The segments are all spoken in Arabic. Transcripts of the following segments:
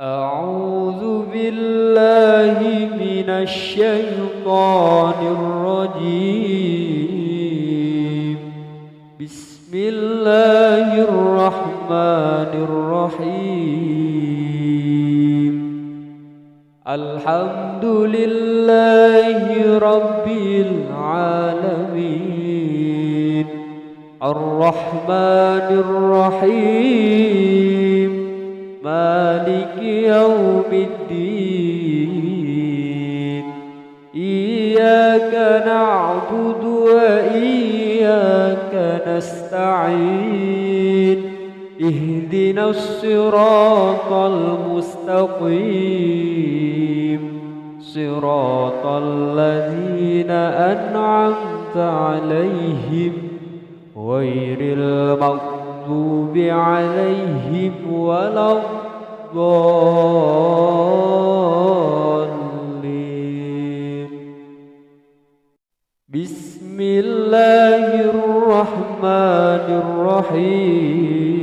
أعوذ بالله من الشيطان الرجيم. بسم الله الرحمن الرحيم. الحمد لله رب العالمين، الرحمن الرحيم، مالك يوم الدين. إياك نعبد وإياك نستعين. اهدنا الصراط المستقيم، صراط الذين أنعمت عليهم غير المغضوب عليهم ولا الضالين. بسم الله الرحمن الرحيم.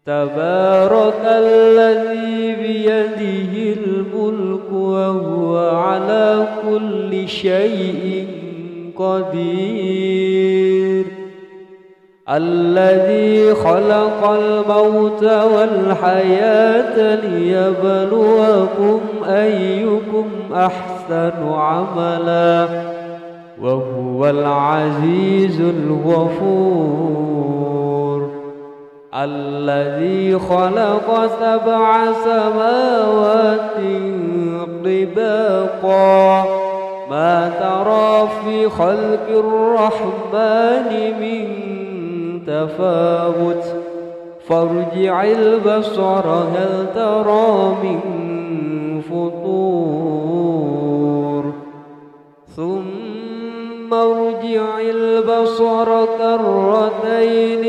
تبارك الذي بيده الملك وهو على كل شيء قدير. الذي خلق الموت والحياة ليبلوكم أيكم أحسن عملا وهو العزيز الغفور. الذي خلق 7 سماوات طباقا ما ترى في خلق الرحمن من تفاوت فارجع البصر هل ترى من فطور ثم ارجع البصر كرتين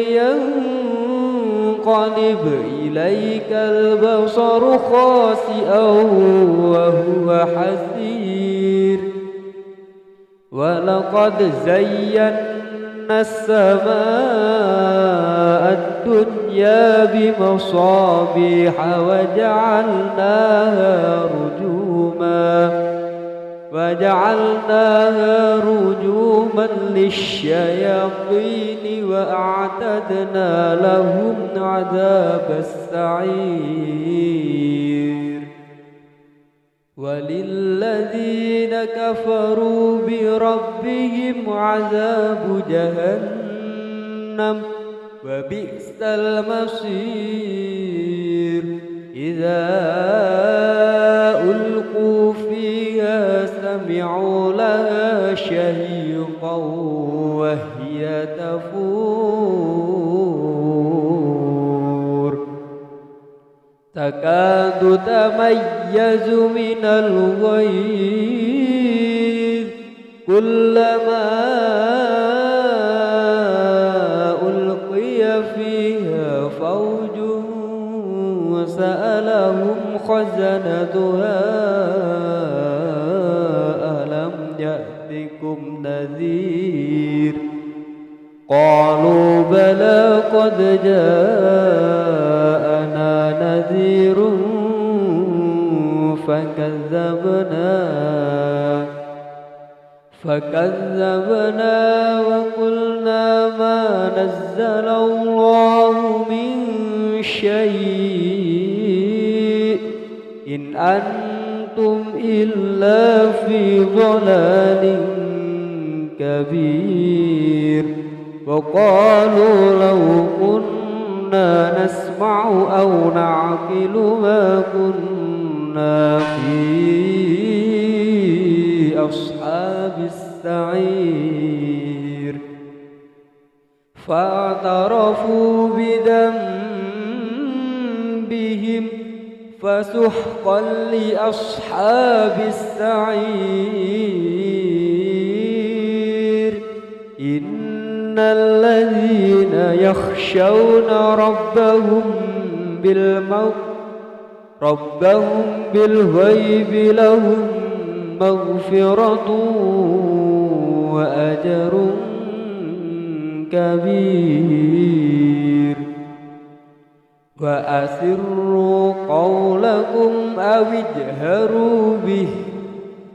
ينقلب إليك البصر خاسئا وهو حسير. ولقد زينا السماء الدنيا بمصابيح وجعلناها رجوما للشياطين وأعتدنا لهم عذاب السعير. وللذين كفروا بربهم عذاب جهنم وبئس المصير. إذا ألقوا فيها سمعوا لها شهيقا وهي تفور تكاد تميز من الغيظ كلما ألقي فيها فوج سألهم خزنتها ألم يأتكم نذير قالوا بلى قد جاءنا نذير فكذبنا وقلنا ما نزل الله من شيء إن أنتم إلا في ضلال كبير. وقالوا لو كنا نسمع أو نعقل ما كنا في أصحاب السعير. فاعترفوا بذنبهم فسحقا لأصحاب السعير. إن الذين يخشون ربهم بالغيب لهم مغفرة وأجر كبير. فأسروا قولكم أو اجهروا به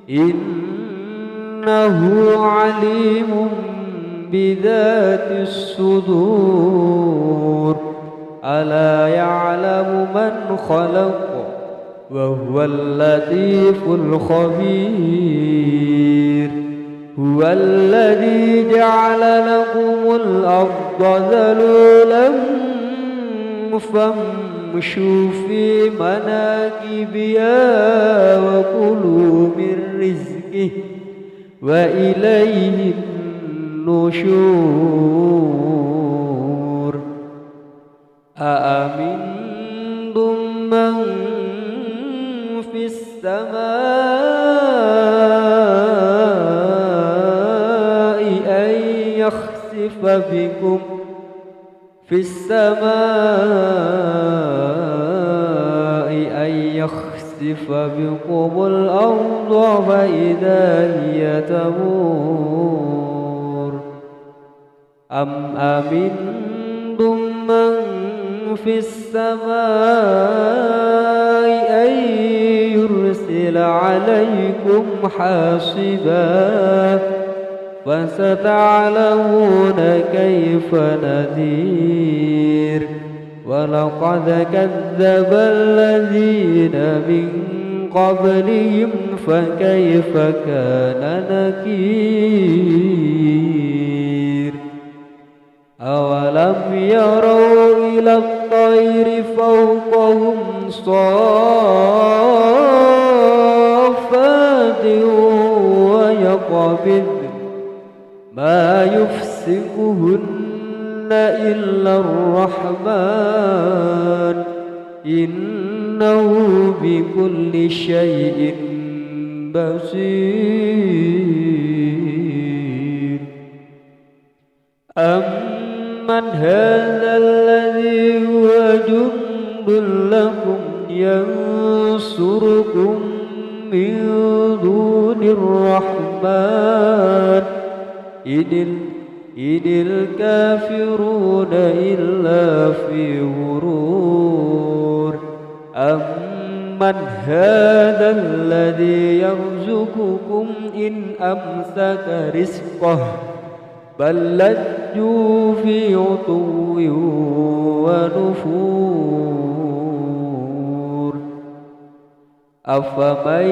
إنه عليم بذات الصدور ألا يعلم من خلق وهو اللطيف الخبير هو الذي جعل لكم الأرض ذلولا فامشوا في مناكبها وكلوا من رزقه وإليه النشور أأمنتم من في السماء أن يخسف بكم الأرض فإذا هي تمور أم أمنتم من في السماء أن يرسل عليكم حاصبا فستعلمون كيف نذير ولقد كذب الذين من قبلهم فكيف كان نكير أولم يروا إلى الطير فوقهم صافات ويقبض ما يفسقهن إلا الرحمن إنه بكل شيء بصير أمن هذا الذي هو جند لكم ينصركم من دون الرحمن إن الكافرون إلا في غرور أمن هذا الذي يرزقكم إن أمسك رزقه بل لجوا في عتو ونفور أفمن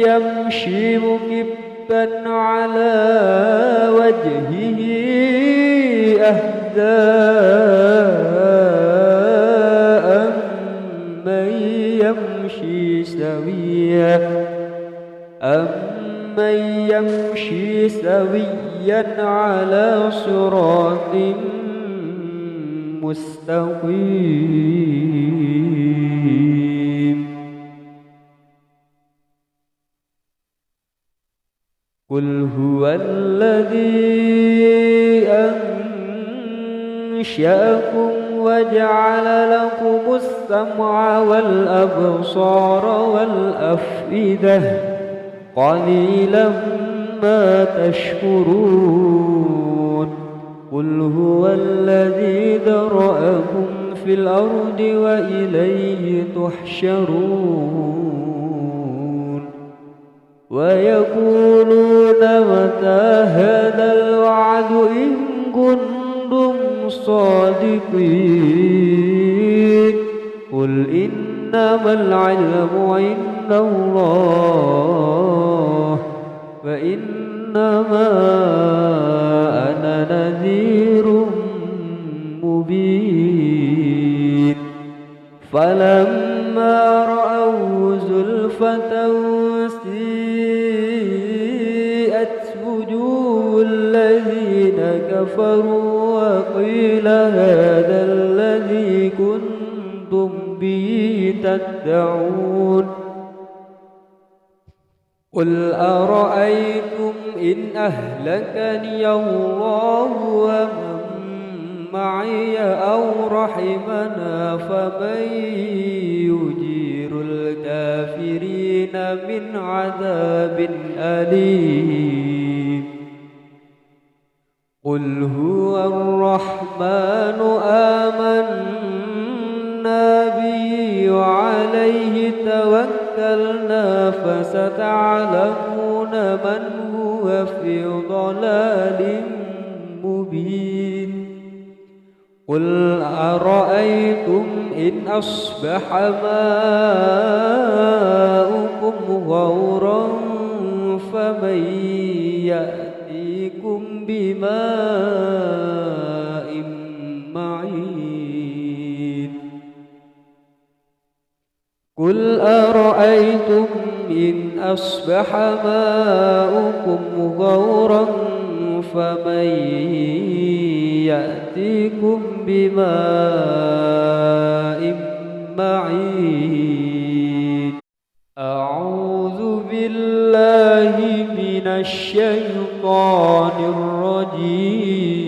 يمشي مكبا على وجهه أهدى أمن يمشي سويا على صراط مستقيم قل هو الذي أنشأكم وجعل لكم السمع والأبصار والأفئدة قليلا ما تشكرون قل هو الذي ذرأكم في الأرض وإليه تحشرون ويقولون متى هذا الوعد إن كنتم صادقين قل إنما العلم عند الله فإنما أنا نذير مبين فلما رأوا زلفة سيئت وجوه الذين كفروا وقيل هذا الذي كنتم به تدعون قل أرأيتم إن أهلكني الله ومن معي أو رحمنا فمن يجير الكافرين من عذاب أليم قل هو الرحمن آمنا به وعليه توكلنا فستعلمون من هو في ضلال مبين قل أرأيتم إن أصبح ماؤكم غورا فمن يأتيكم بماء معين قل أرأيتم إن أصبح ماؤكم غورا فمن يأتيكم بماء معين أعوذ بالله من الشيطان الرجيم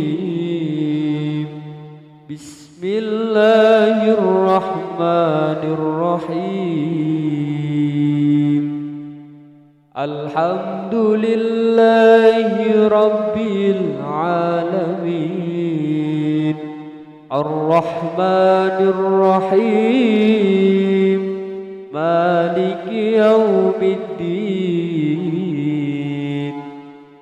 بسم الله الرحمن الرحيم الحمد لله رب العالمين الرحمن الرحيم مالك يوم الدين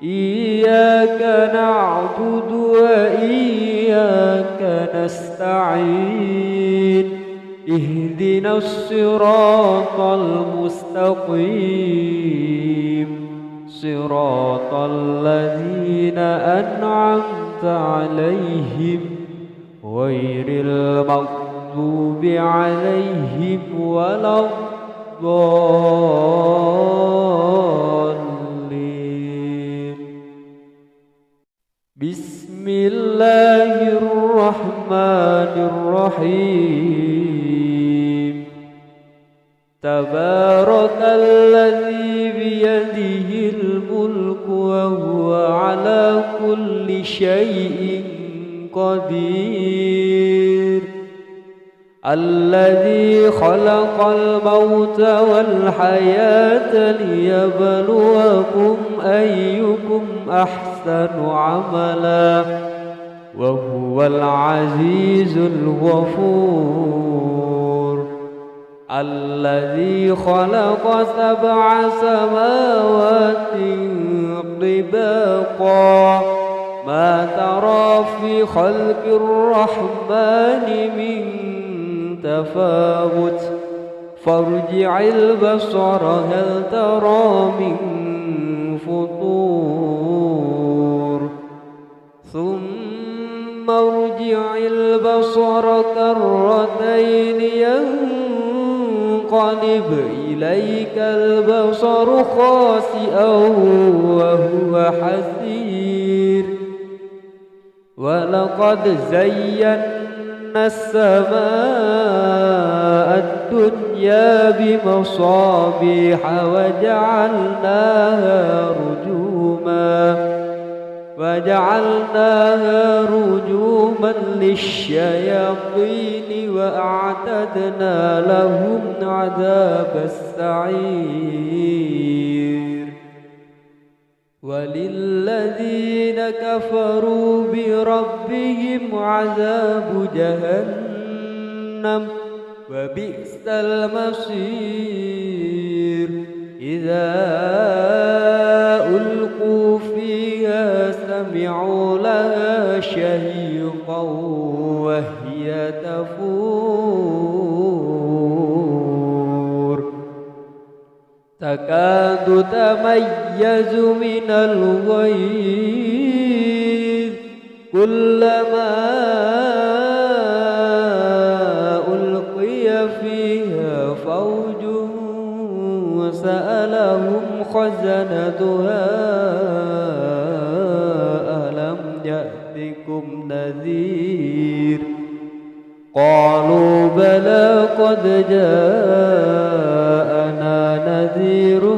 إياك نعبد وإياك نستعين اهدنا الصراط المستقيم صراط الذين أنعمت عليهم غير المغضوب عليهم ولا الضالين بسم الله الرحمن الرحيم تبارك الذي بيده الملك وهو على كل شيء قدير الذي خلق الموت والحياة ليبلوكم أيكم أحسن عملا وهو العزيز الغفور الذي خلق 7 سماوات طباقا ما ترى في خلق الرحمن من تفاوت فارجع البصر هل ترى من فطور ثم ارجع البصر كرتين ينقلب إليك البصر خاسئا وهو حسير ولقد زينا السماء الدنيا بمصابيح وجعلناها رجوما للشياطين وأعتدنا لهم عذاب السعير وللذين كفروا بربهم عذاب جهنم وبئس المصير إذا ألقوا فيها سمعوا لها شهيقا وهي تفور تكاد تميز من الغيظ كلما ألقي فيها فوج سألهم خزنتها ألم يأتكم نذير قالوا بلى قد جاءنا نذير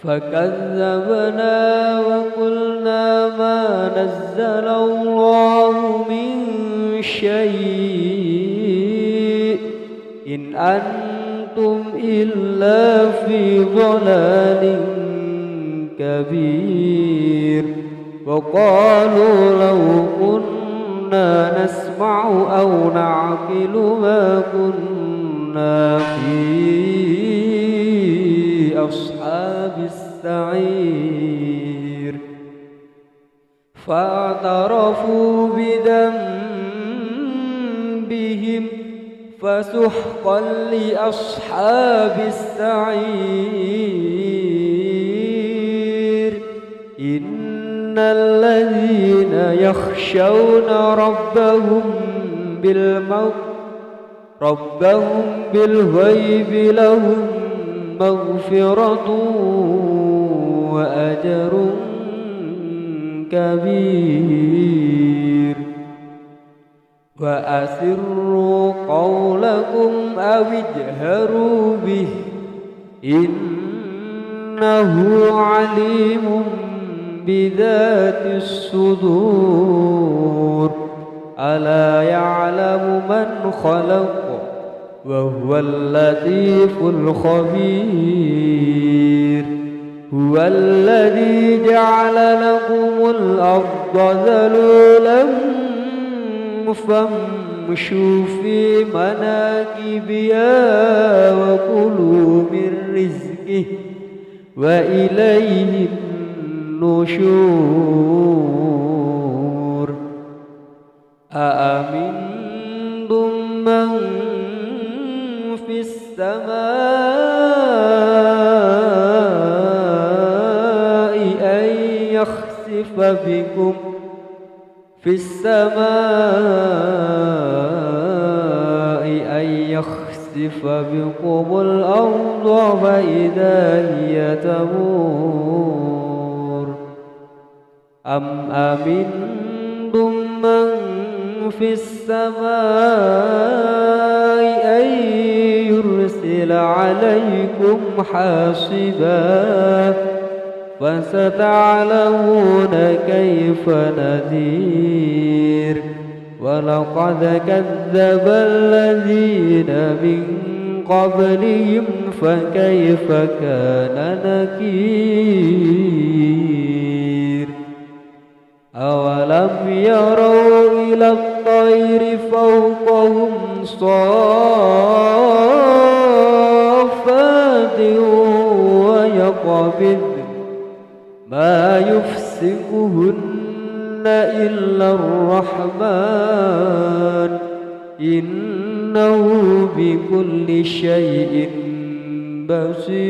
فكذبنا وقلنا ما نزل الله من شيء إن أنتم إلا في ضلال كبير وقالوا لو كنا نسمع أو نعقل ما كنا في أصحاب السعير فاعترفوا بذنبهم فسحقا لأصحاب السعير إن الذين يخشون ربهم بالغيب لهم مغفرة وأجر كبير وأسروا قولكم أو اجهروا به إنه عليم بذات الصدور ألا يعلم من خلق وهو اللطيف الخبير هو الذي جعل لكم الأرض ذلولا فامشوا في مناكبها وكلوا من رزقه وإليه النشور أأمنتم من في السماء أن يخسف بكم الأرض فإذا هي تمور أم أمنتم من في السماء أن يرسل عليكم حاصبا فستعلمون كيف نذير ولقد كذب الذين من قبلهم فكيف كان نكير أولم يروا إلى الطير فوقهم صافات ويقبض ما يفسقهن إلا الرحمن إنه بكل شيء بصير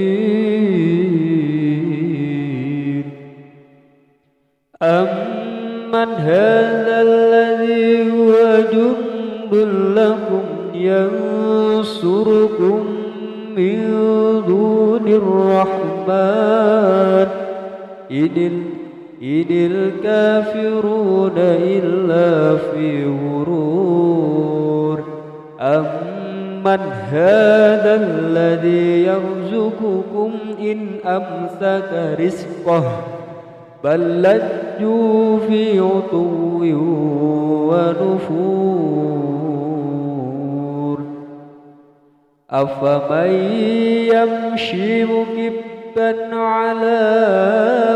أمن هذا الذي هو جند لكم ينصركم من دون الرحمن إن الكافرون إلا في غرور أمن هذا الذي يرزقكم إن أمسك رزقه بل لجوا في عتو ونفور أفمن يمشي مكبا على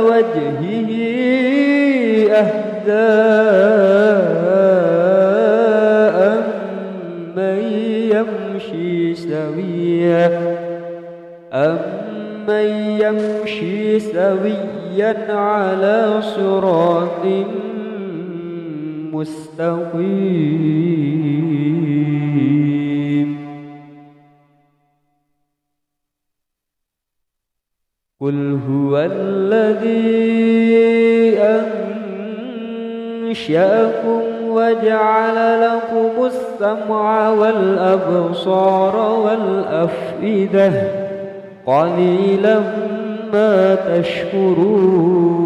وجهه أهدى أمن يمشي سويا على صراط مستقيم قل هو الذي أنشأكم وجعل لكم السمع والأبصار والأفئدة قليلا ما تشكرون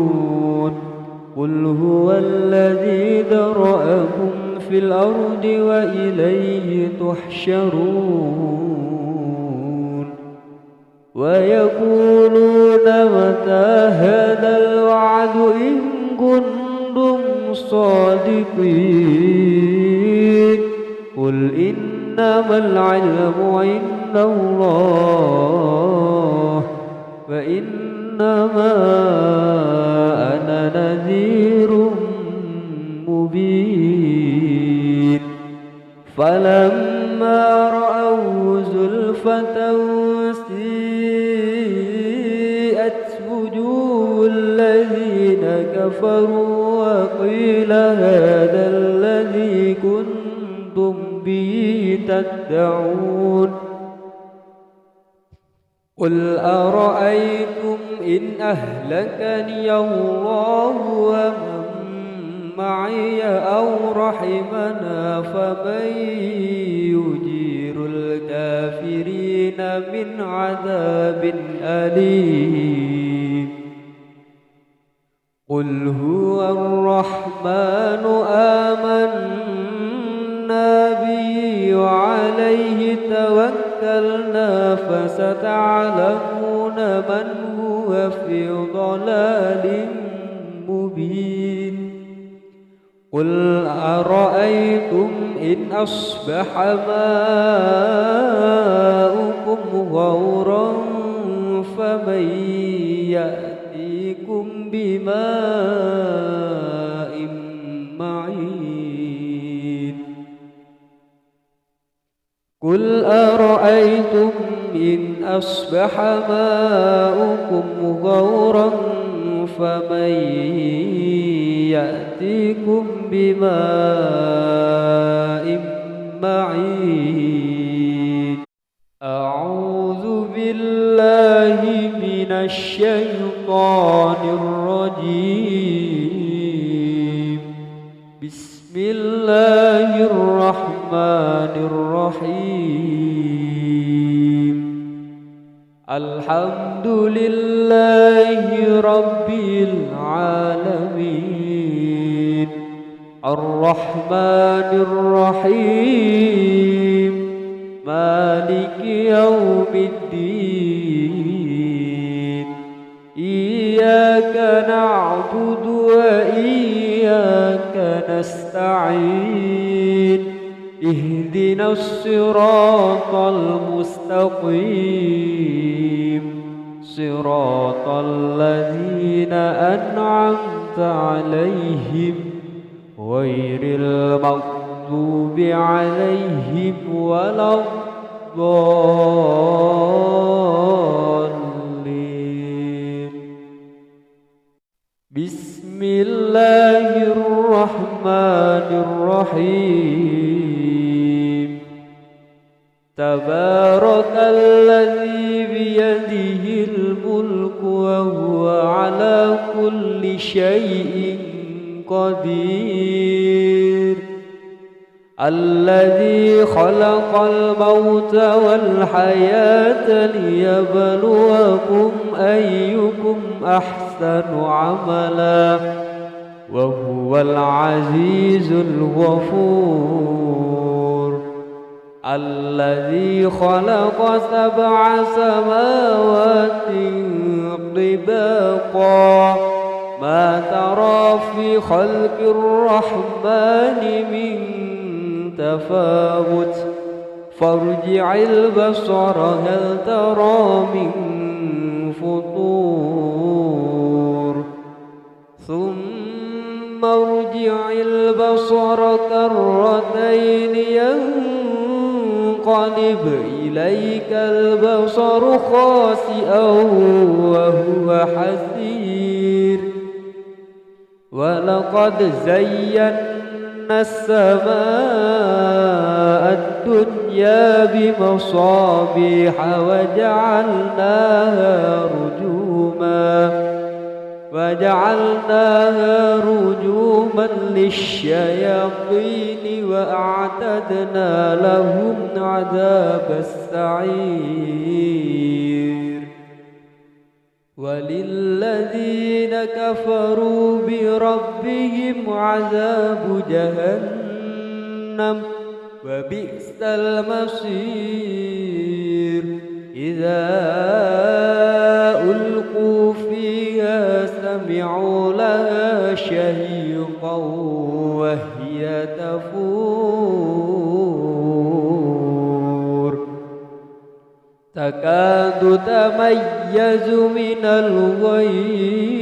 قل هو الذي ذرأكم في الأرض وإليه تحشرون ويقولون متى هذا الوعد إن كنتم صادقين قل إنما العلم عند الله وإن إنما أنا نذير مبين فلما رأوا زلفة سيئت وجوه الذين كفروا وقيل هذا الذي كنتم به تدعون قل أرأيتم إن أهلكني الله ومن معي أو رحمنا فمن يجير الكافرين من عذاب أليم قل هو الرحمن آمنا به وعليه توكلنا فستعلمون من هو في ضلال مبين قل أرأيتم إن أصبح ماؤكم غورا فمن يأتيكم بماء معين قل أرأيتم إن أصبح ماؤكم غورا فمن يأتيكم بماء معين أعوذ بالله من الشيطان الرجيم بسم الله الرحمن الرحيم الحمد لله رب العالمين الرحمن الرحيم مالك يوم الدين إياك نعبد وإياك نستعين اهدنا الصراط المستقيم صراط الذين أنعمت عليهم غير المغضوب عليهم ولا الضالين بسم الله الرحمن الرحيم تبارك الذي بيده الملك وهو على كل شيء قدير الذي خلق الموت والحياة ليبلوكم أيكم أحسن عملا وهو العزيز الغفور الذي خلق 7 سماوات طباقا ما ترى في خلق الرحمن من تفاوت فارجع البصر هل ترى من فطور ثم ارجع البصر كرتين ينقلب إليك البصر خاسئا وهو حسير ولقد زينا السماء الدنيا بمصابيح وجعلناها رجوما للشياطين وأعتدنا لهم عذاب السعير وللذين كفروا بربهم عذاب جهنم وبئس المصير إذا ألقوا فيها سمعوا لها شهيقا وهي تفور تكاد تميز من الغيظ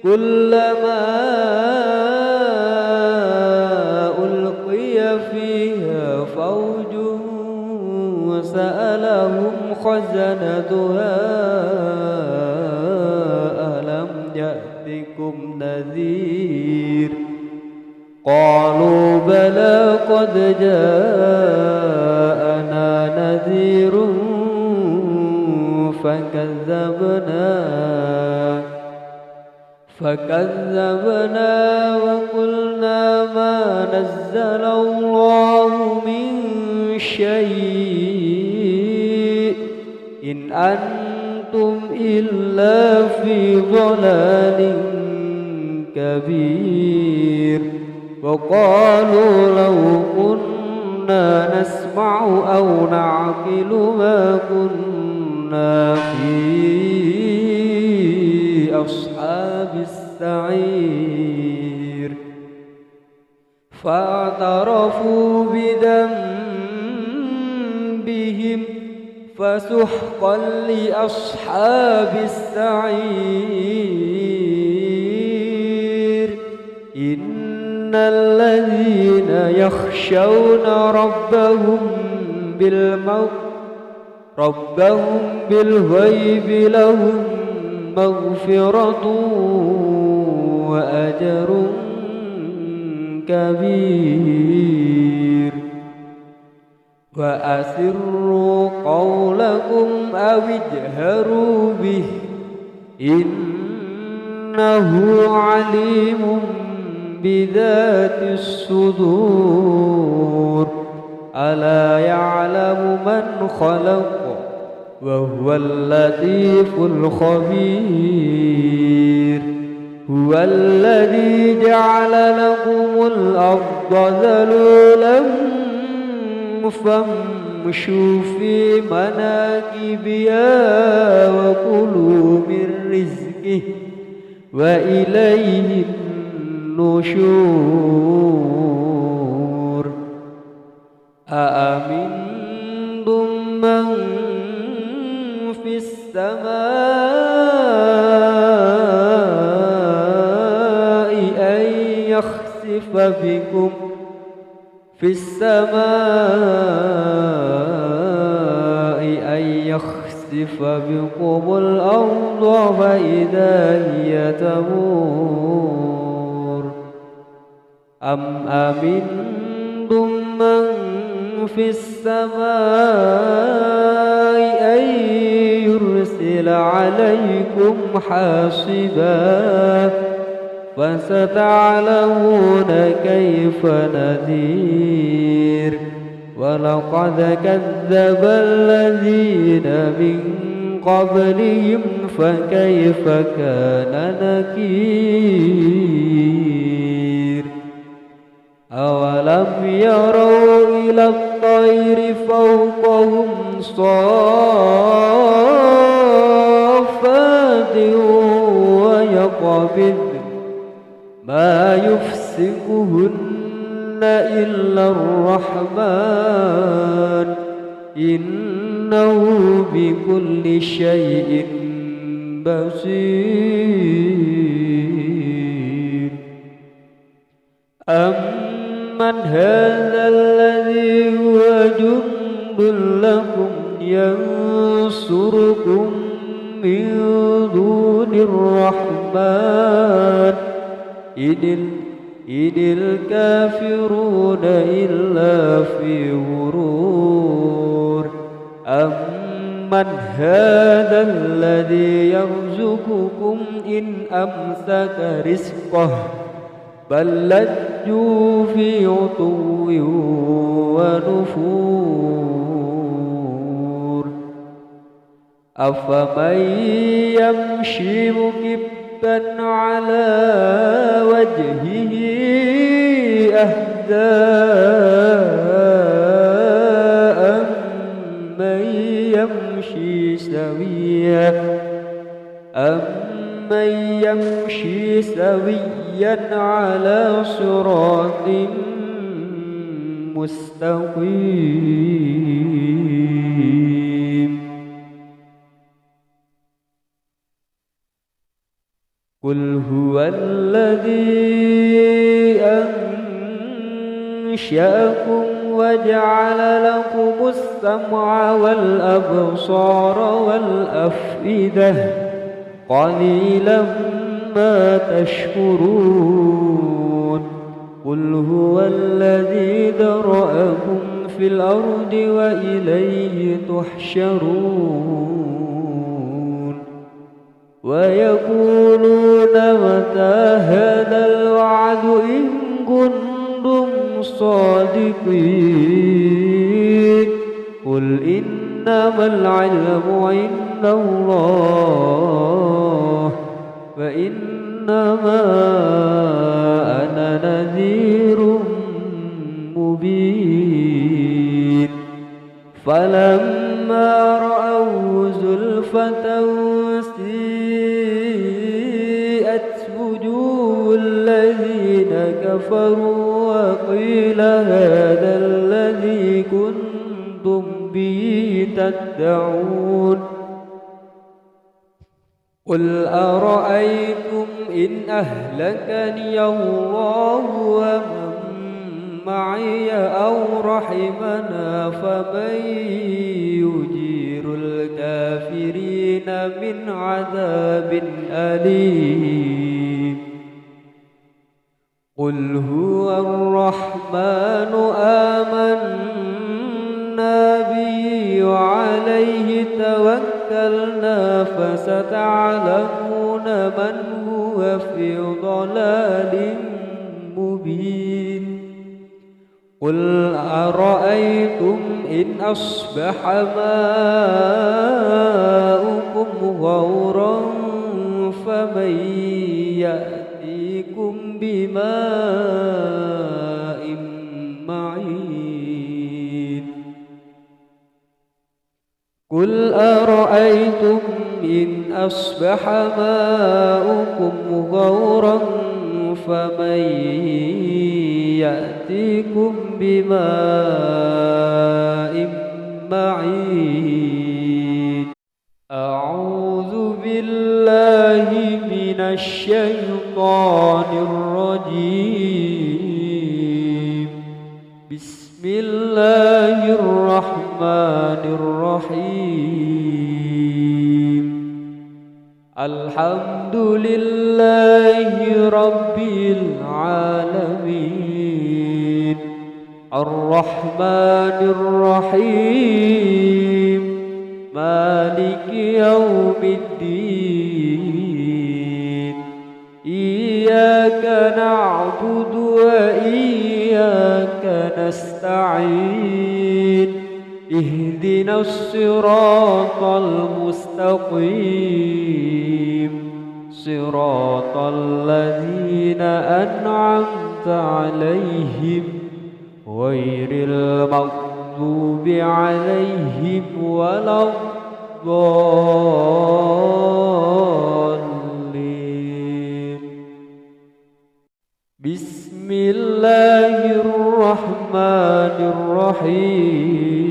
كلما ألقي فيها فوج سألهم خزنتها ألم يأتكم نذير قالوا بلى قد جاءنا نذير فكذبنا وقلنا ما نزل الله من شيء إن أنتم إلا في ضلال كبير وقالوا لو كنا نسمع أو نعقل ما كنا في أصحاب السعير فاعترفوا بذنبهم فسحقا لأصحاب السعير إن الذين يخشون ربهم بالغيب لهم مغفرة وأجر كبير وأسروا قولكم أو اجهروا به إنه عليم بذات الصدور ألا يعلم من خلق وهو اللطيف الخبير هو الذي جعل لكم الأرض ذلولا فامشوا في مناكبها وكلوا من رزقه وإليه النشور أأمنتم من في السماء أن يخسف بكم الأرض فإذا هي تمور أم أمنتم من في السماء أن يرسل عليكم حاصبا فستعلمون كيف نذير ولقد كذب الذين من قبلهم فكيف كان نكير أولم يروا إلى الطير فوقهم صافات ويقبض ما يفسقهن إلا الرحمن إنه بكل شيء بصير أمن هذا الذي هو جند لكم ينصركم من دون الرحمن إن الكافرون إلا في غرور أمن هذا الذي يرزقكم إن أمسك رزقه بل لجوا في عتو ونفور أفمن يمشي مكبا على وجهه أهدى أمن يمشي سويا على صراط مستقيم قل هو الذي أنشأكم وجعل لكم السمع والأبصار والأفئدة قليلا ما تشكرون قل هو الذي ذرأكم في الأرض وإليه تحشرون ويقولون متى هذا الوعد إن كنتم صادقين قل إنما العلم عند الله وإنما أنا نذير مبين فلما رأوا زلفة سيئت وجوه الذين كفروا وقيل هذا الذي كنتم به تدعون قل أرأيتم إن أهلكني الله ومن معي أو رحمنا فمن يجير الكافرين من عذاب أليم قل هو الرحمن آمنا به وعليه توكلنا فستعلمون من هو في ضلال مبين قل أرأيتم إن أصبح ماؤكم غورا فمن يأتيكم بماء معين قل أرأيتم إن أصبح ماؤكم غورا فمن يأتيكم بماء معين أعوذ بالله من الشيطان الرجيم بسم الله الرحمن الرحيم الحمد لله رب العالمين الرحمن الرحيم مالك يوم الدين إياك نعبد وإياك نستعين اهدنا الصراط المستقيم صراط الذين أنعمت عليهم غير المغضوب عليهم ولا الضالين بسم الله الرحمن الرحيم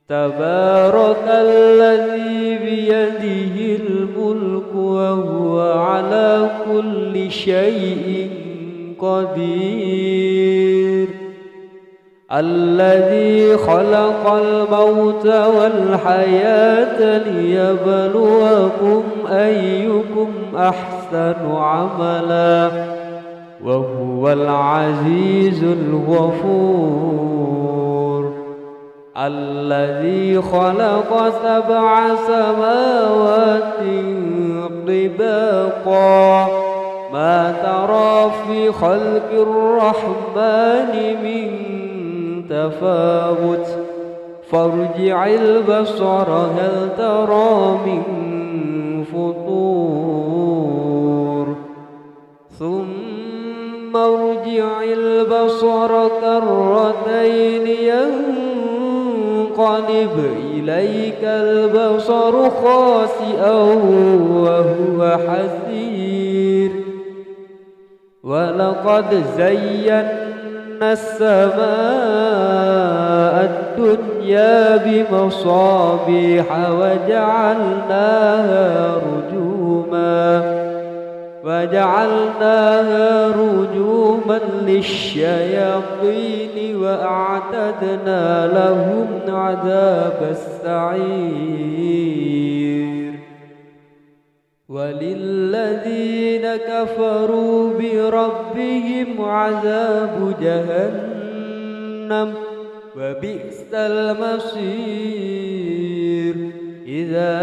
تبارك الذي بيده الملك وهو على كل شيء قدير الذي خلق الموت والحياة ليبلوكم أيكم أحسن عملا وهو العزيز الغفور الذي خلق 7 سماوات طباقا ما ترى في خلق الرحمن من تفاوت فارجع البصر هل ترى من فطور ثم ارجع البصر كرتين ينقلب إليك البصر خاسئا وهو حسير ولقد زينا السماء الدنيا بمصابيح وجعلناها رجوما يوما وجعلناها رجوما للشياطين وأعتدنا لهم عذاب السعير وللذين كفروا بربهم عذاب جهنم وبئس المصير إذا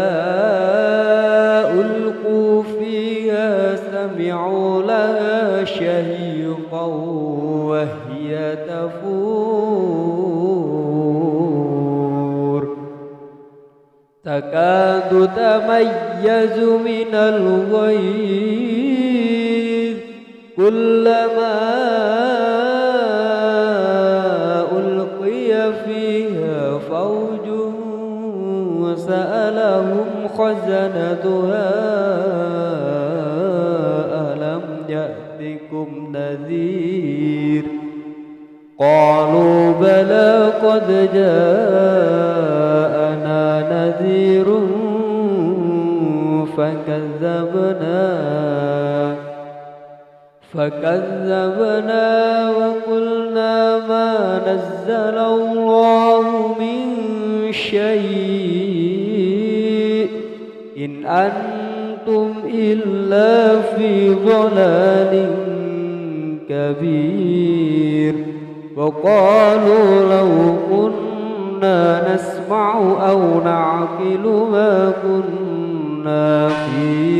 ألقوا فيها سمعوا لها شهيقا وهي تفور تكاد تميز من الغيظ كلما ألقي فيها فوج سألهم خزنتها ألم يأتكم نذير قالوا بلى قد جاءنا نذير فكذبنا وقلنا ما نزل الله من شيء إن أنتم إلا في ضلال كبير وقالوا لو كنا نسمع أو نعقل ما كنا في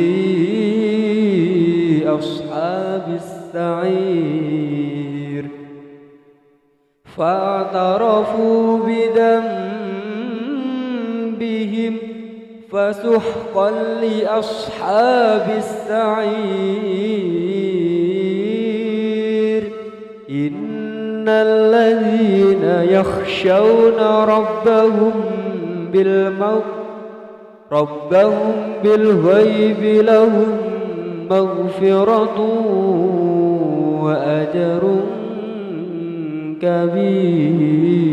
أصحاب السعير فاعترفوا بذنبهم فسحقا لأصحاب السعير إن الذين يخشون ربهم بالغيب لهم مغفرة وأجر كبير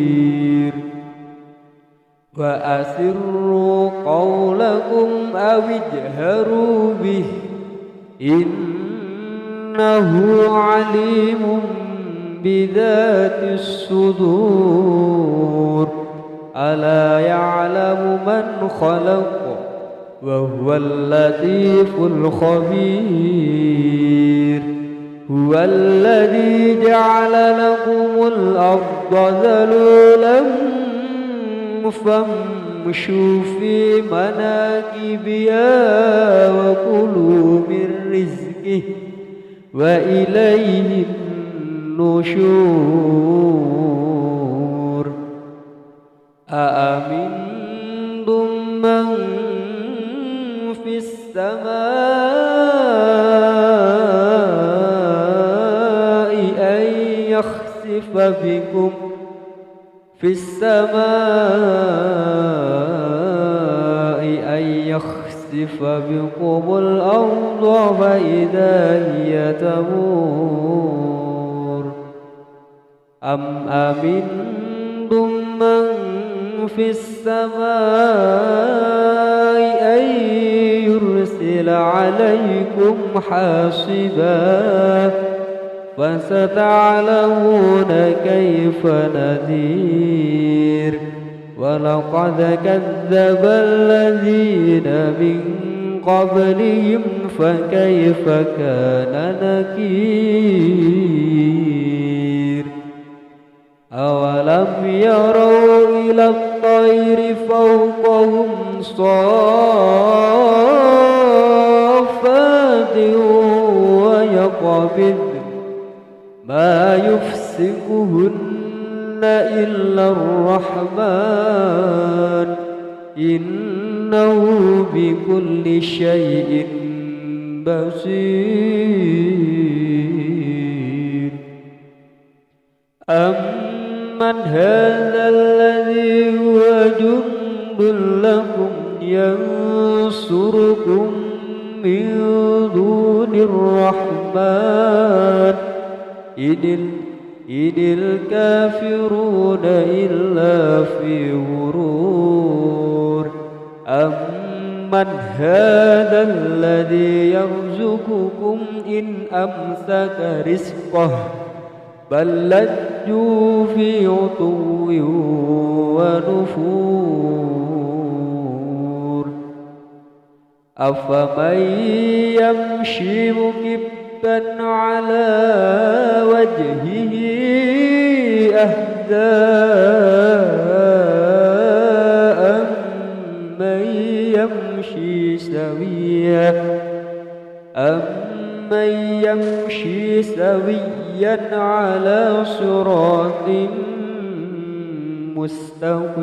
وأسروا قولكم أو اجهروا به إنه عليم بذات الصدور ألا يعلم من خلق وهو اللطيف الخبير هو الذي جعل لكم الأرض ذلولا فامشوا في مناكبها وكلوا من رزقه وإليه النشور أأمنتم من في السماء أن يخسف بكم الأرض فإذا هي تمور أم أمنتم من في السماء أن يرسل عليكم حاصبا فستعلمون كيف نذير ولقد كذب الذين من قبلهم فكيف كان نكير أولم يروا إلى الطير فوقهم صافات ويقبض ما يفسقهن إلا الرحمن إنه بكل شيء بصير أمن هذا الذي هو جند لكم ينصركم من دون الرحمن إن الكافرون إلا في غرور أمن من هذا الذي يرزقكم إن أمسك رزقه بل لجوا في عتو ونفور أفمن يمشي مكبا على وجهه أهدى أمن يمشي سويا على صراط مستقيم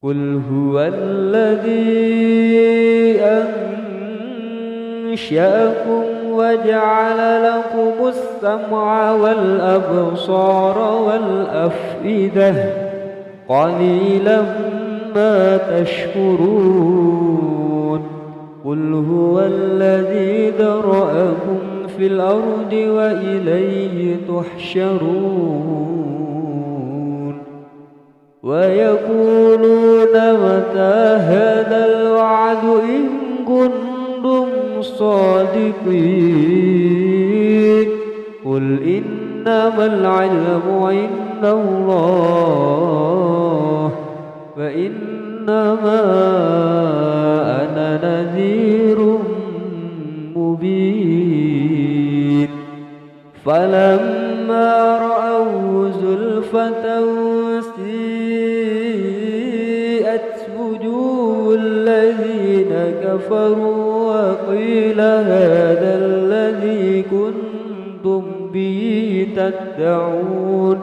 قل هو الذي أنشأكم وجعل لكم السمع والأبصار والأفئدة قليلا ما تشكرون قل هو الذي ذرأكم في الأرض وإليه تحشرون ويقولون متى هذا الوعد إن كنتم صادقين قل إنما العلم عند الله فإنما أنا نذير مبين فلما رأوا زلفة سيئت وجوه الذين كفروا وقيل هذا الذي كنتم به تدعون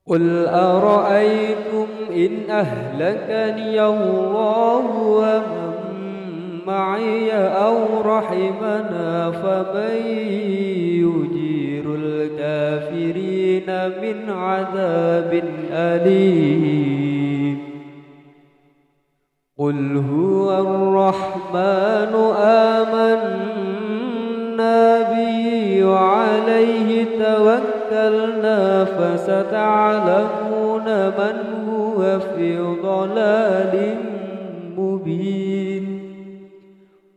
قل أرأيتم إن أهلكني الله ومن معي أو رحمنا فمن يجير الكافرين من عذاب أليم قل هو الرحمن آمنا به وعليه توكلنا فستعلمون من هو في ضلال مبين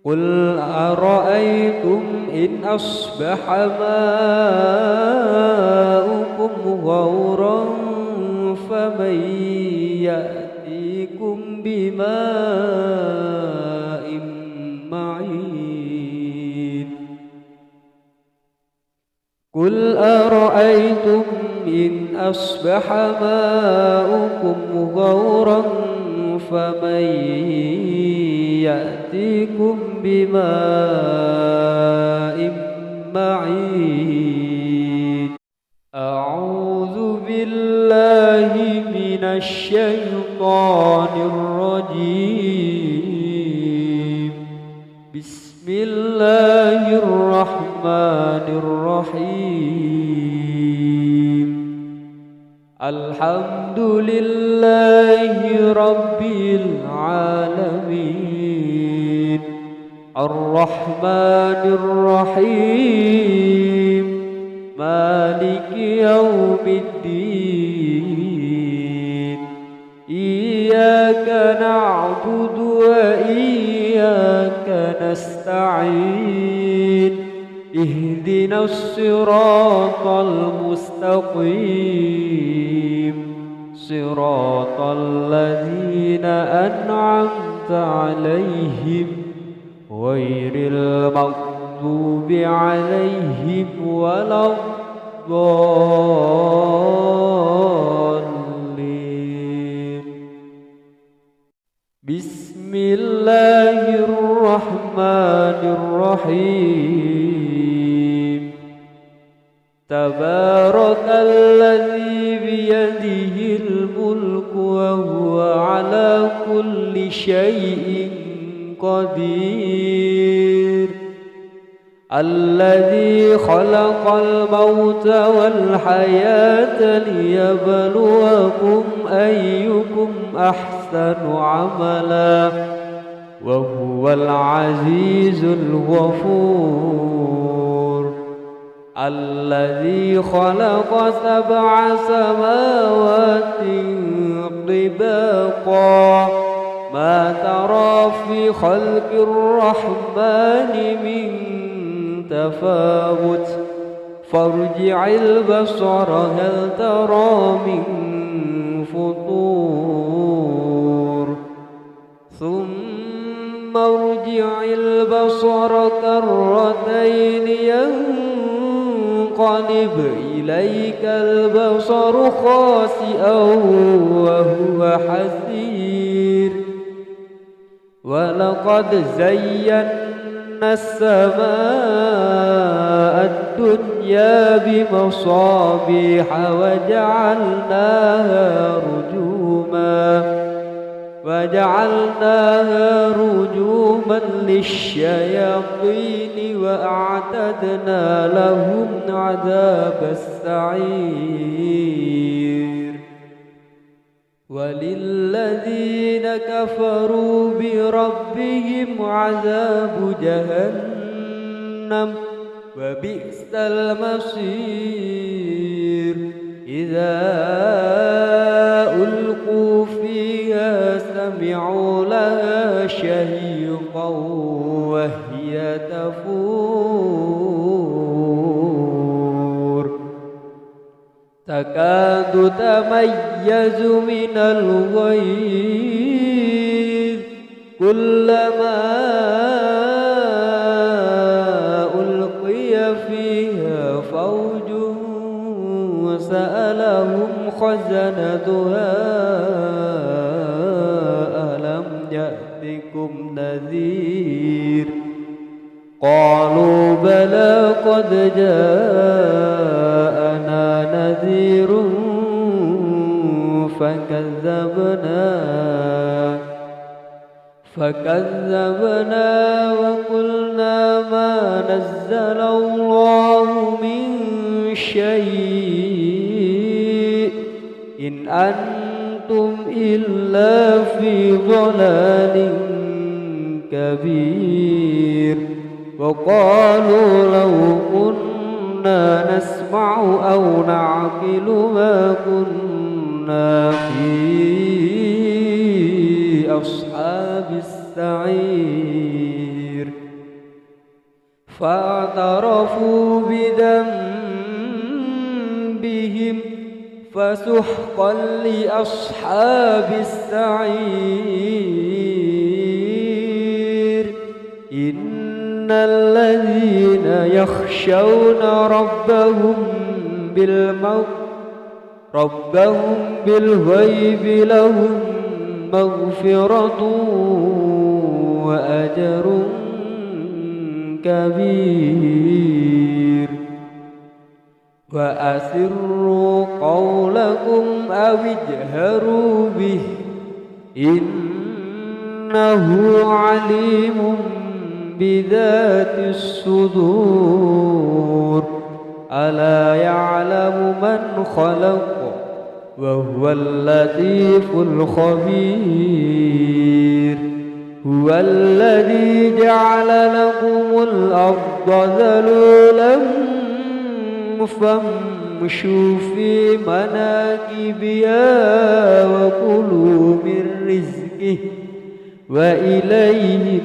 قل أرأيتم إن أصبح ماؤكم غورا فمن يأتيكم بماء معين قل أرأيتم إن أصبح ماؤكم غورا فمن يأتيكم بماء معين أعوذ بالله من الشيطان الرجيم بسم الله الرحمن الرحيم الحمد لله رب العالمين الرحمن الرحيم مالك يوم الدين إياك نعبد وإياك نستعين اهدنا الصراط المستقيم صراط الذين أنعمت عليهم غير المغضوب عليهم ولا الضالين بسم الله الرحمن الرحيم تبارك الذي بيده الملك وهو على كل شيء قدير الذي خلق الموت والحياة ليبلوكم أيكم أحسن عملا وهو العزيز الغفور الذي خلق 7 سماوات طباقا ما ترى في خلق الرحمن من تفاوت فارجع البصر هل ترى من فطور ثم ارجع البصر كرتين ينقلب إليك البصر خاسئا وهو حسير ولقد زينا السماء الدنيا بمصابيح وجعلناها رجوما للشياطين وأعتدنا لهم عذاب السعير وللذين كفروا بربهم عذاب جهنم وبئس المصير إذا ألقوا فيها سمعوا لها شهيقا وهي تفور تكاد تميز من الغيظ كلما ألقي فيها فوج سألهم خزنتها ألم يأتكم نذير قالوا بلى قد جاءنا نذير فكذبنا وقلنا ما نزل الله من شيء إن أنتم إلا في ضلال كبير وقالوا لو كنا نسمع أو نعقل ما كنا في أصحاب السعير فاعترفوا بذنبهم فسحقا لأصحاب السعير إن الذين يخشون ربهم بالغيب لهم مغفرة وأجر كبير وأسروا قولكم أو اجهروا به إنه عليم بذات الصدور ألا يعلم من خلق وهو اللطيف الخبير هو الذي جعل لكم الأرض ذلولا فامشوا في مناكبها وكلوا من رزقه وإليه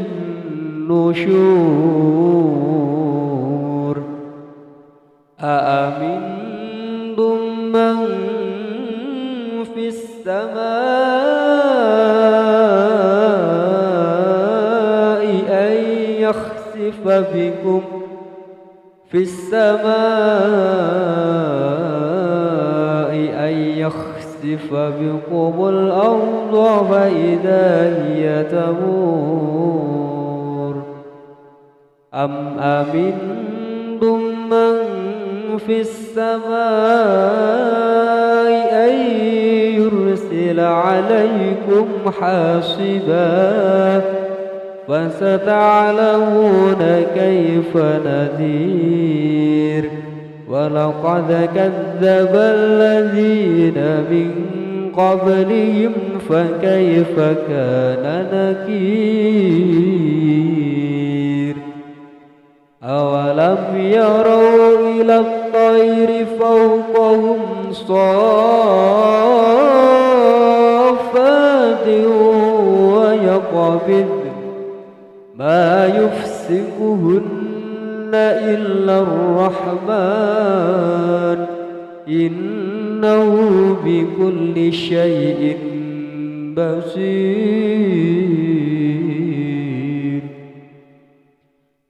النشور أأمنتم من في السماء أن يخسف بكم الأرض فإذا هي تمور أم أمنتم من في السماء أن يرسل عليكم حاصبا فستعلمون كيف نذير ولقد كذب الذين من قبلهم فكيف كان نكير أولم يروا إلى الطير فوقهم صافات ويقبض ما يمسكهن إلا الرحمن إنه بكل شيء بصير.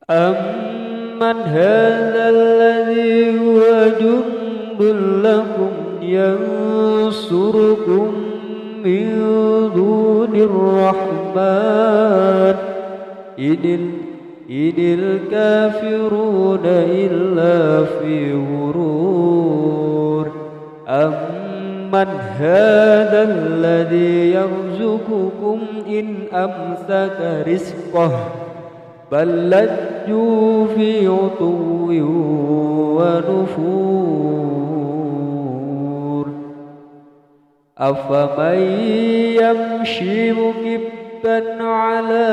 أمن هذا الذي هو جند لكم ينصركم من دون الرحمن إن الكافرون إلا في غرور. أمن هذا الذي يرزقكم إن أمسك رزقه بل لجوا في عتو ونفور. أفمن يمشي مكبا على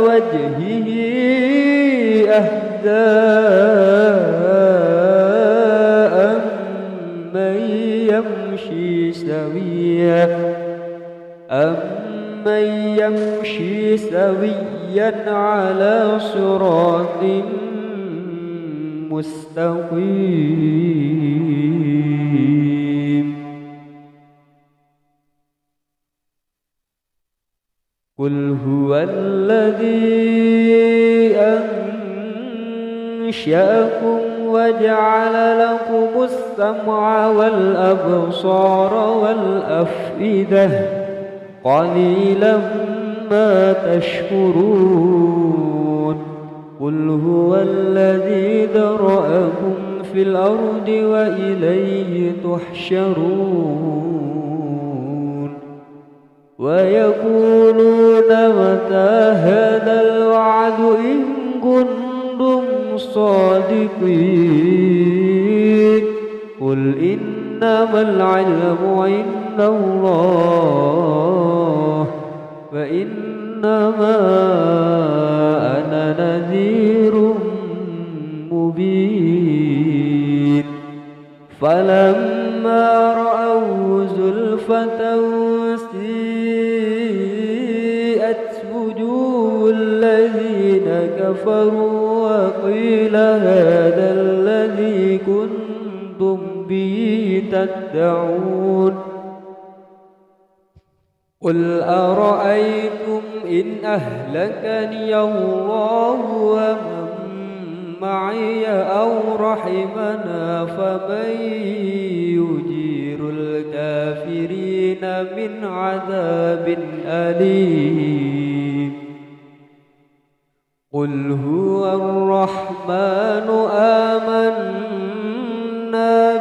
وجهه أهدى أمن يمشي سويا على صراط مستقيم. قل هو الذي أنشأكم وجعل لكم السمع والأبصار والأفئدة قليلا ما تشكرون. قل هو الذي ذرأكم في الأرض وإليه تحشرون. ويقولون متى هذا الوعد إن كنتم صادقين. قل إنما العلم عند الله فإنما أنا نذير مبين. فلما رأوا زلفة سيئت وجوه الذين كفروا وقيل هذا الذي كنتم به تدعون. قل أرأيتم إن أهلكني الله ومن معي أو رحمنا فمن يجير الكافرين من عذاب أليم. قل هو الرحمن آمنا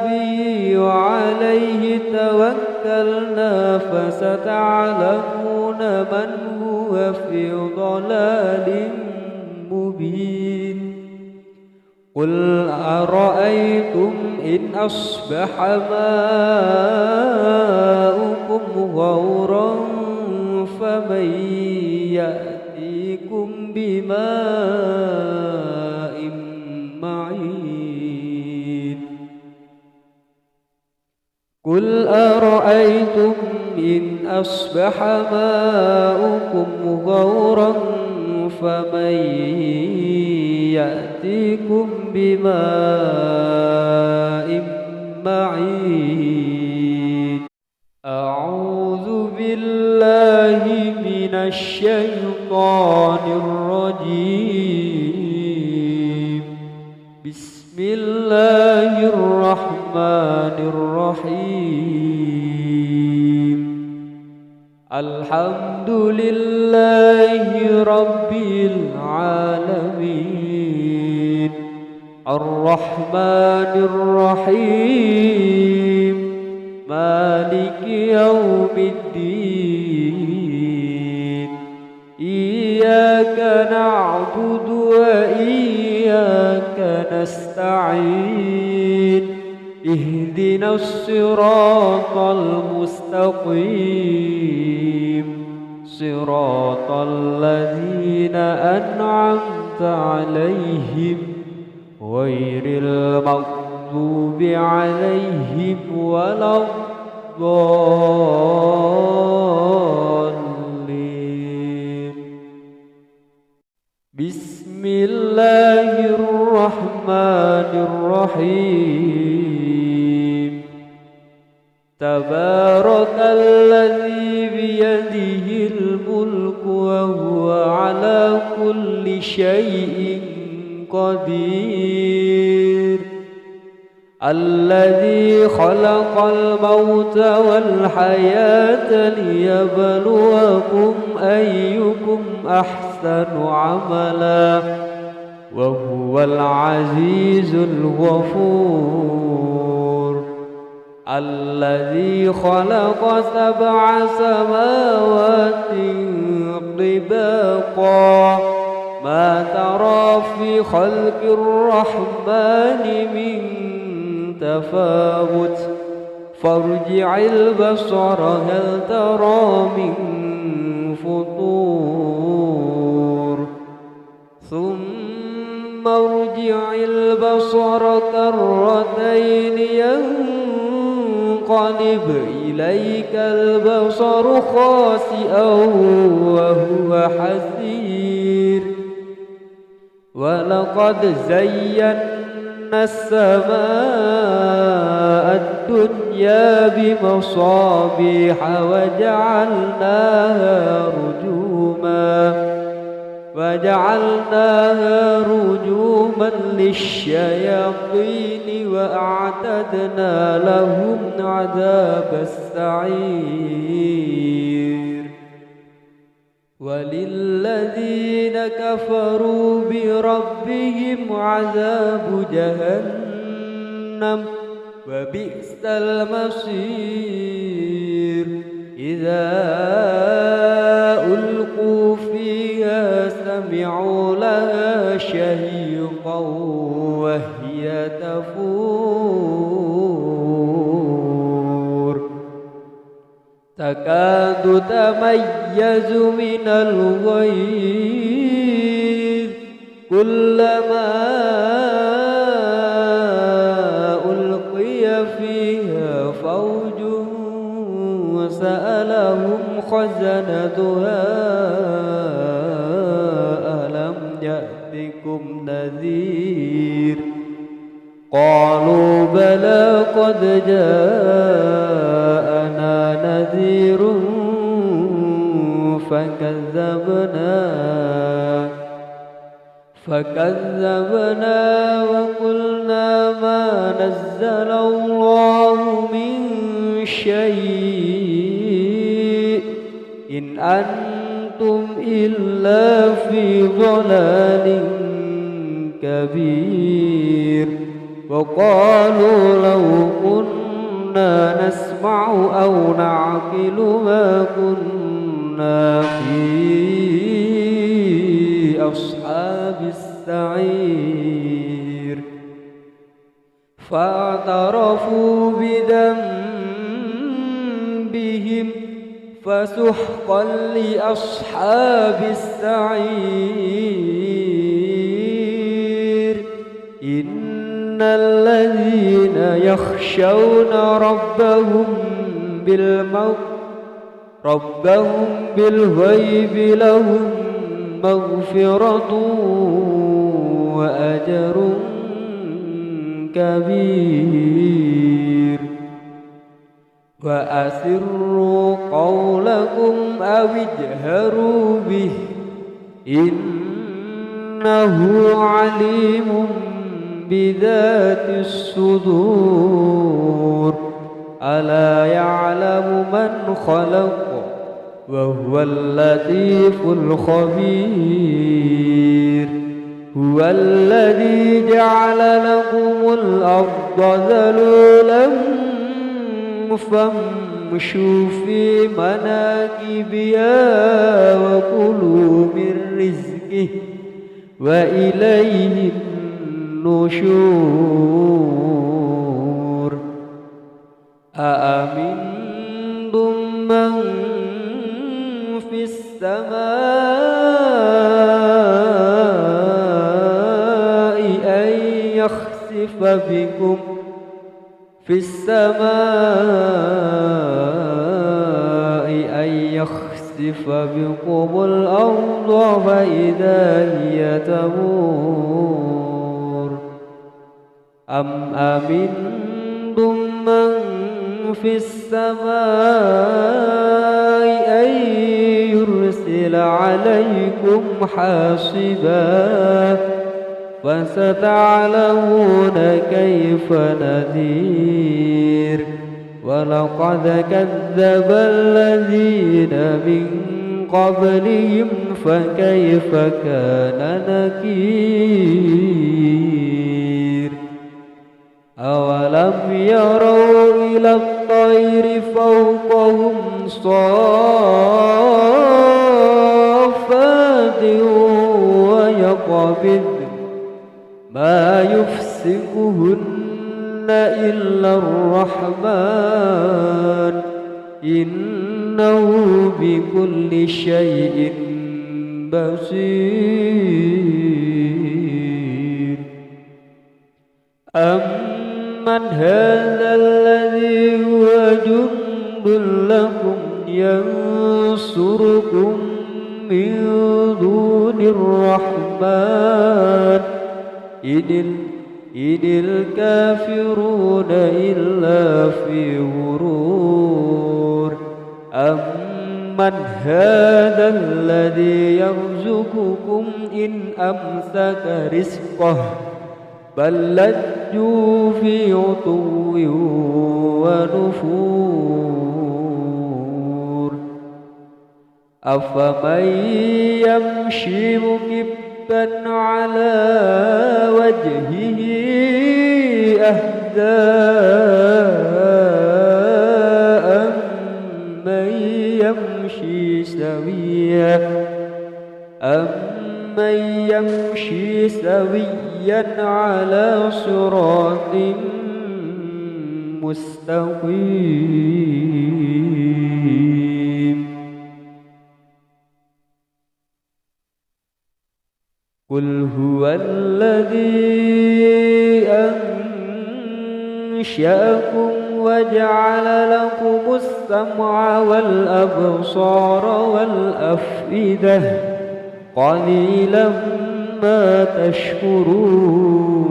به وعليه توكلنا فستعلمون من هو في ضلال مبين. قل أرأيتم إن أصبح ماؤكم غورا فمن يأتيكم بماء معين. قل أرأيتم إن أصبح ماؤكم غورا فمن يأتيكم بماء معين. أعوذ بالله من الشيطان الرجيم. بسم الله الرحمن الرحيم. الحمد لله رب العالمين الرحمن الرحيم مالك يوم الدين. إياك نعبد وإياك نستعين. اهدنا الصراط المستقيم صراط الذين أنعمت عليهم غير المغضوب عليهم ولا الضالين. بسم الله الرحمن الرحيم. تبارك الذي بيده الملك وهو على كل شيء قدير. الذي خلق الموت والحياة ليبلوكم أيكم أحسن عملا وهو العزيز الغفور. الذي خلق 7 سماوات طباقا ما ترى في خلق الرحمن من تفاوت فارجع البصر هل ترى من فطور ثم ارجع البصر كرتين ينقلب إليك البصر خاسئا وهو حسير. ولقد زينا السماء الدنيا بمصابيح وجعلناها رجوما للشياطين وأعتدنا لهم عذاب السعير. وللذين كفروا بربهم عذاب جهنم وبئس المصير. إذا ألقوا فيها سمعوا لها شهيقا وهي تفور تكاد تميز من الغيظ كلما ألقي فيها فوج سألهم خزنتها ألم يأتكم نذير قالوا بلى قد جاءنا نذير فكذبنا وقلنا ما نزل الله من شيء إن أنتم إلا في ضلال كبير. وقالوا لو كنا نسمع أو نعقل ما كنا في أصحاب السعير. فاعترفوا بذنبهم فسحقا لأصحاب السعير. إن الذين يخشون ربهم بالغيب لهم مغفرة وأجر كبير. وأسروا قولكم أو اجهروا به إنه عليم بذات الصدور. ألا يعلم من خلق وهو اللطيف الخبير. هو الذي جعل لكم الأرض ذلولا فامشوا في مناكبها وكلوا من رزقه وإليه النشور. أأمنتم من في السماء أن يخسف بكم في السماء أن يخسف بكم الأرض فإذا هي تمور أم أمنتم من في السماء أن يرسل عليكم حاصبا فستعلمون كيف نذير ولقد كذب الذين من قبلهم فكيف كان نكير أولم يروا إلى الطير فوقهم صافات ويقبض ما يفسقهن إلا الرحمن إنه بكل شيء بصير أمن هذا الذي هو جند لكم ينصركم من دون الرحمن إن الكافرون إلا في غرور أمن هذا الذي يرزقكم إن أمسك رزقه بل لجوا في عتو ونفور أفمن يمشي مكبا على وجهه أهدى أمن يمشي سويا على صراط مستقيم قل هو الذي أنشأكم وجعل لكم السمع والأبصار والأفئدة قليلا ما تشكرون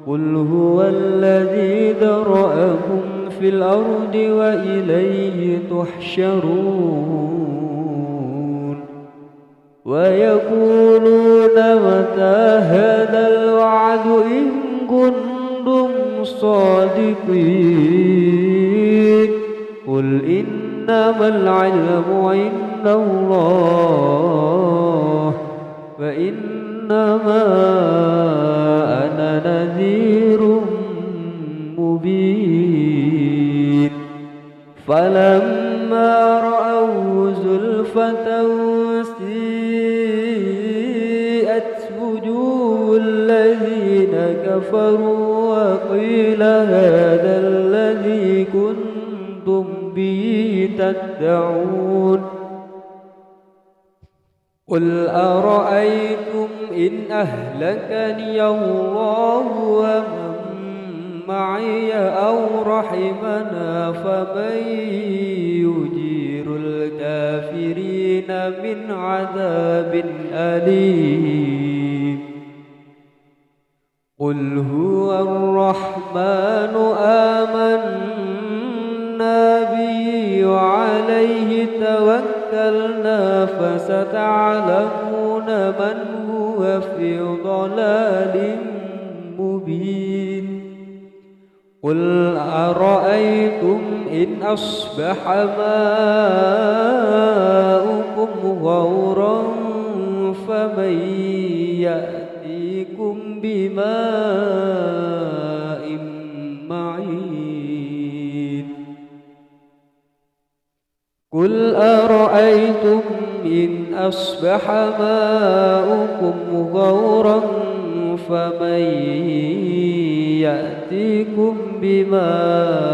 قل هو الذي ذرأكم في الأرض وإليه تحشرون ويقولون متى هذا الوعد إن كنتم صادقين قل إنما العلم عند الله فإنما أنا نذير مبين فلما رأوا زلفة سيئت وجوه الذين كفروا وقيل هذا الذي كنتم به تدعون قل أرأيتم إن أهلكني الله ومن معي أو رحمنا فمن يجير الكافرين من عذاب أليم قل هو الرحمن آمنا به وعليه توكلنا فستعلمون من هو في ضلال مبين قل أرأيتم إن أصبح ماؤكم غورا فمن يأتيكم بماء معين قل أرأيتم إن أصبح ماؤكم غورا فمن يأتيكم بماء